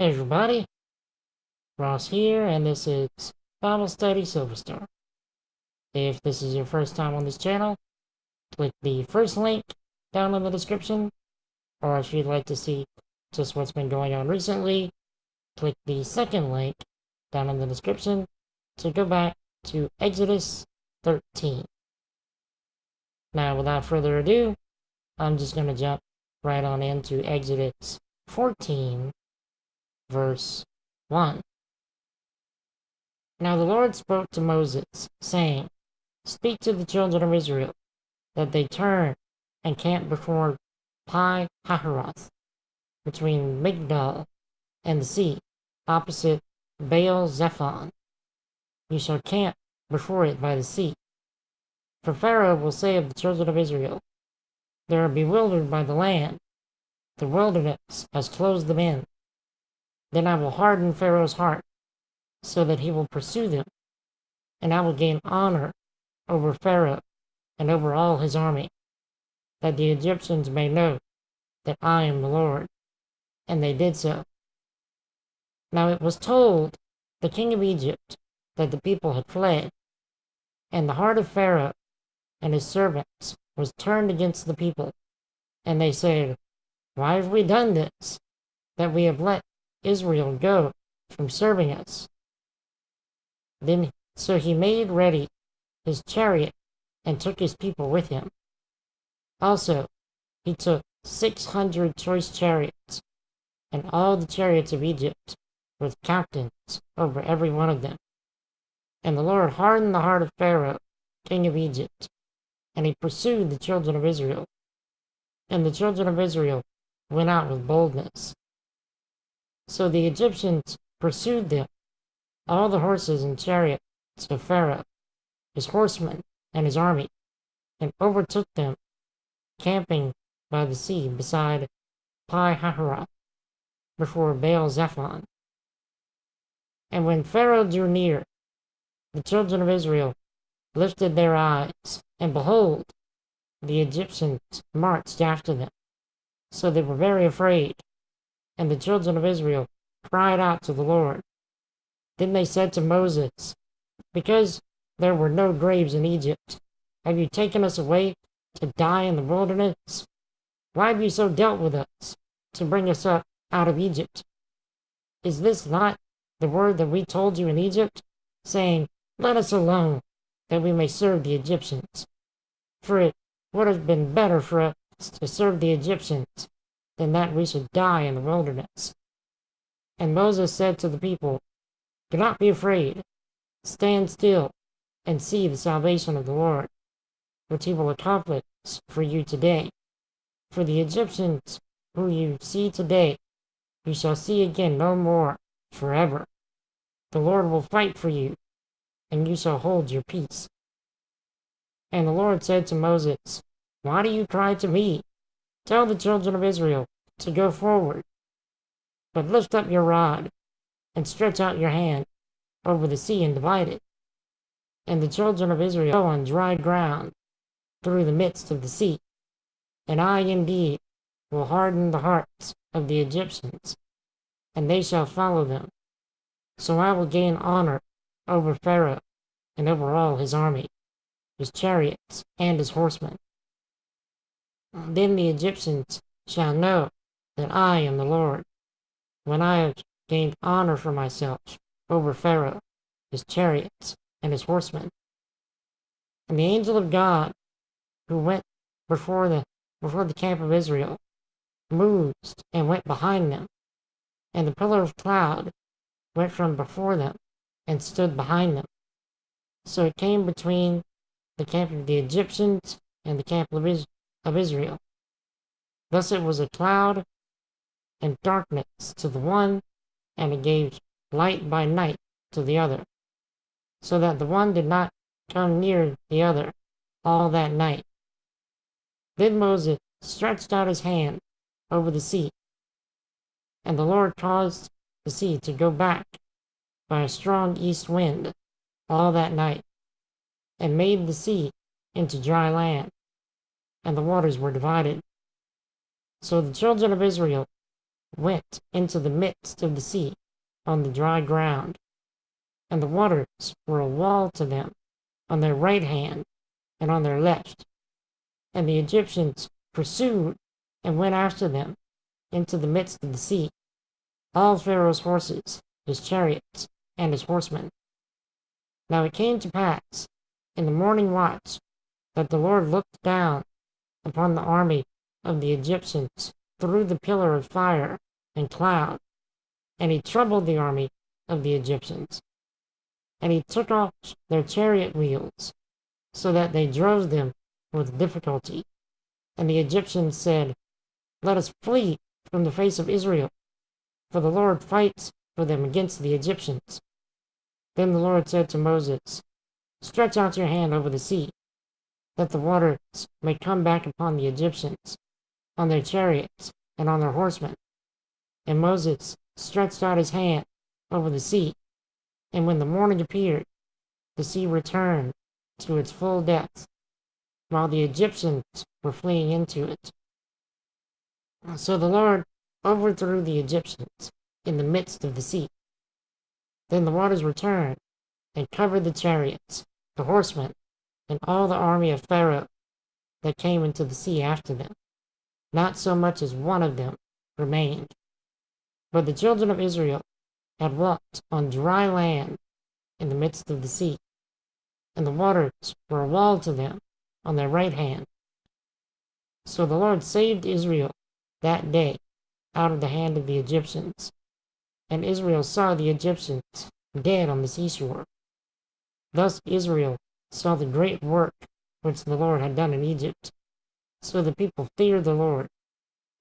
Hey everybody, Ross here, and this is Bible Study Silverstar. If this is your first time on this channel, click the first link down in the description, or if you'd like to see just what's been going on recently, click the second link down in the description to go back to Exodus 13. Now, without further ado, I'm just going to jump right on into Exodus 14, verse 1. Now the Lord spoke to Moses, saying, Speak to the children of Israel, that they turn and camp before Pi Hahiroth, between Migdal and the sea, opposite Baal Zephon. You shall camp before it by the sea. For Pharaoh will say of the children of Israel, They are bewildered by the land. The wilderness has closed them in. Then I will harden Pharaoh's heart, so that he will pursue them, and I will gain honor over Pharaoh and over all his army, that the Egyptians may know that I am the Lord. And they did so. Now it was told the king of Egypt that the people had fled, and the heart of Pharaoh and his servants was turned against the people, and they said, Why have we done this, that we have let Israel go from serving us? Then so he made ready his chariot and took his people with him. Also he took 600 choice chariots, and all the chariots of Egypt, with captains over every one of them. And the Lord hardened the heart of Pharaoh, king of Egypt, and he pursued the children of Israel. And the children of Israel went out with boldness. So the Egyptians pursued them, all the horses and chariots of Pharaoh, his horsemen and his army, and overtook them, camping by the sea beside Pi Hahiroth, before Baal Zephon. And when Pharaoh drew near, the children of Israel lifted their eyes, and behold, the Egyptians marched after them. So they were very afraid, and the children of Israel cried out to the Lord. Then they said to Moses, Because there were no graves in Egypt, have you taken us away to die in the wilderness? Why have you so dealt with us, to bring us up out of Egypt? Is this not the word that we told you in Egypt, saying, Let us alone, that we may serve the Egyptians? For it would have been better for us to serve the Egyptians than that we should die in the wilderness. And Moses said to the people, Do not be afraid. Stand still and see the salvation of the Lord, which he will accomplish for you today. For the Egyptians who you see today, you shall see again no more forever. The Lord will fight for you, and you shall hold your peace. And the Lord said to Moses, Why do you cry to me? Tell the children of Israel to go forward. But lift up your rod, and stretch out your hand over the sea and divide it. And the children of Israel go on dry ground through the midst of the sea. And I indeed will harden the hearts of the Egyptians, and they shall follow them. So I will gain honor over Pharaoh and over all his army, his chariots, and his horsemen. Then the Egyptians shall know that I am the Lord, when I have gained honor for myself over Pharaoh, his chariots, and his horsemen. And the angel of God, who went before the camp of Israel, moved and went behind them, and the pillar of cloud went from before them and stood behind them. So it came between the camp of the Egyptians and the camp of Israel. Thus it was a cloud and darkness to the one, and it gave light by night to the other, so that the one did not come near the other all that night. Then Moses stretched out his hand over the sea, and the Lord caused the sea to go back by a strong east wind all that night, and made the sea into dry land, and the waters were divided. So the children of Israel went into the midst of the sea on the dry ground, and the waters were a wall to them on their right hand and on their left. And the Egyptians pursued and went after them into the midst of the sea, all Pharaoh's horses, his chariots, and his horsemen. Now it came to pass in the morning watch that the Lord looked down upon the army of the Egyptians through the pillar of fire and cloud, and he troubled the army of the Egyptians. And he took off their chariot wheels, so that they drove them with difficulty. And the Egyptians said, "Let us flee from the face of Israel, for the Lord fights for them against the Egyptians." Then the Lord said to Moses, "Stretch out your hand over the sea, that the waters may come back upon the Egyptians, on their chariots, and on their horsemen." And Moses stretched out his hand over the sea, and when the morning appeared, the sea returned to its full depth, while the Egyptians were fleeing into it. So the Lord overthrew the Egyptians in the midst of the sea. Then the waters returned and covered the chariots, the horsemen, and all the army of Pharaoh that came into the sea after them. Not so much as one of them remained. But the children of Israel had walked on dry land in the midst of the sea, and the waters were a wall to them on their right hand. So the Lord saved Israel that day out of the hand of the Egyptians, and Israel saw the Egyptians dead on the seashore. Thus Israel saw the great work which the Lord had done in Egypt. So the people feared the Lord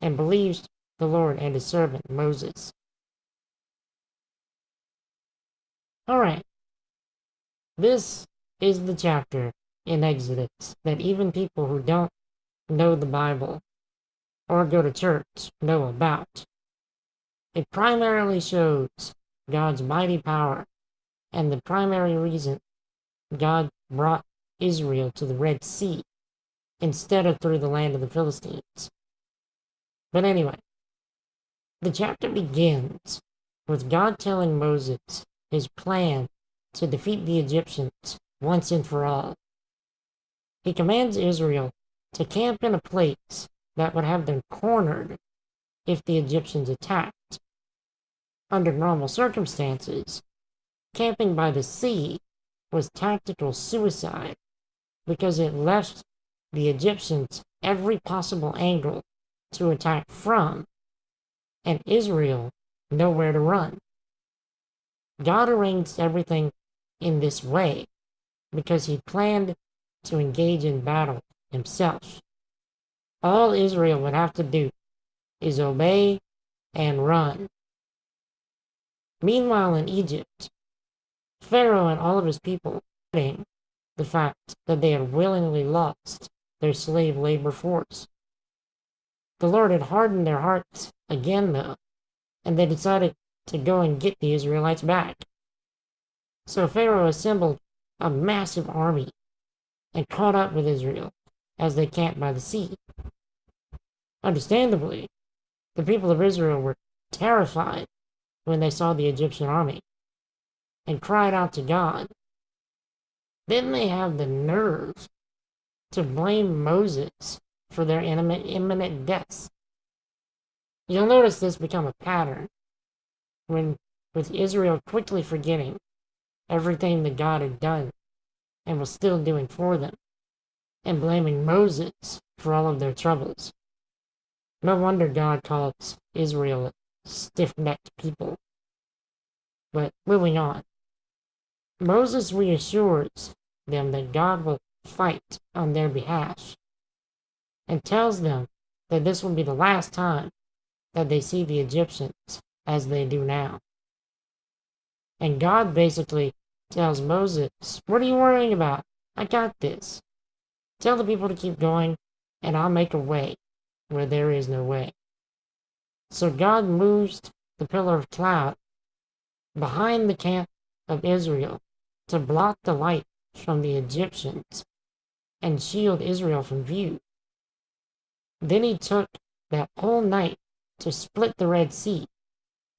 and believed the Lord and his servant Moses. All right, this is the chapter in Exodus that even people who don't know the Bible or go to church know about. It primarily shows God's mighty power and the primary reason God brought Israel to the Red Sea instead of through the land of the Philistines. But anyway, the chapter begins with God telling Moses his plan to defeat the Egyptians once and for all. He commands Israel to camp in a place that would have them cornered if the Egyptians attacked. Under normal circumstances, camping by the sea was tactical suicide because it left the Egyptians every possible angle to attack from, and Israel nowhere to run. God arranged everything in this way because he planned to engage in battle himself. All Israel would have to do is obey and run. Meanwhile, in Egypt, Pharaoh and all of his people hating the fact that they had willingly lost their slave labor force. The Lord had hardened their hearts again, though, and they decided to go and get the Israelites back. So Pharaoh assembled a massive army and caught up with Israel as they camped by the sea. Understandably, the people of Israel were terrified when they saw the Egyptian army and cried out to God. Then they have the nerve to blame Moses for their imminent deaths. You'll notice this become a pattern with Israel quickly forgetting everything that God had done and was still doing for them, and blaming Moses for all of their troubles. No wonder God calls Israel a stiff-necked people. But moving on, Moses reassures them that God will fight on their behalf and tells them that this will be the last time that they see the Egyptians as they do now. And God basically tells Moses, "What are you worrying about? I got this. Tell the people to keep going, and I'll make a way where there is no way." So God moves the pillar of cloud behind the camp of Israel to block the light from the Egyptians and shield Israel from view. Then he took that whole night to split the Red Sea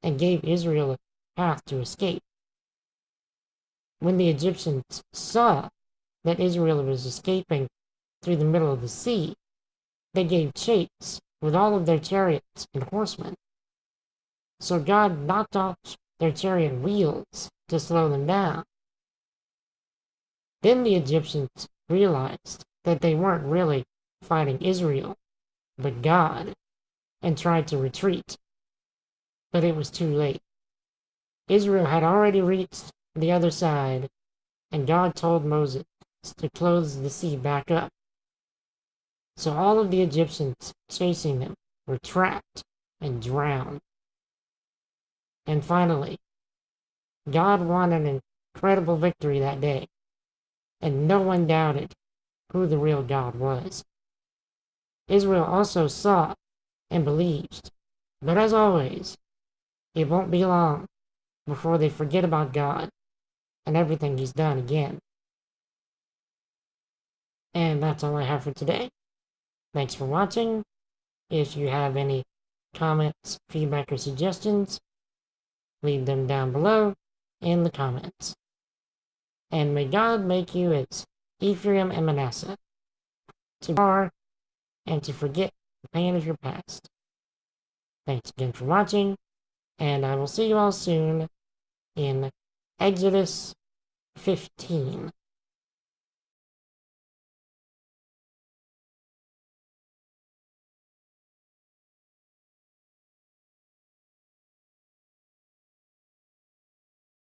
and gave Israel a path to escape. When the Egyptians saw that Israel was escaping through the middle of the sea, they gave chase with all of their chariots and horsemen. So God knocked off their chariot wheels to slow them down. Then the Egyptians realized that they weren't really fighting Israel, but God, and tried to retreat. But it was too late. Israel had already reached the other side, and God told Moses to close the sea back up. So all of the Egyptians chasing them were trapped and drowned. And finally, God won an incredible victory that day, and no one doubted who the real God was. Israel also saw and believed, but as always, it won't be long before they forget about God and everything He's done again. And that's all I have for today. Thanks for watching. If you have any comments, feedback, or suggestions, leave them down below in the comments. And may God make you as Ephraim and Manasseh, to bar and to forget the pain of your past. Thanks again for watching, and I will see you all soon in Exodus 15.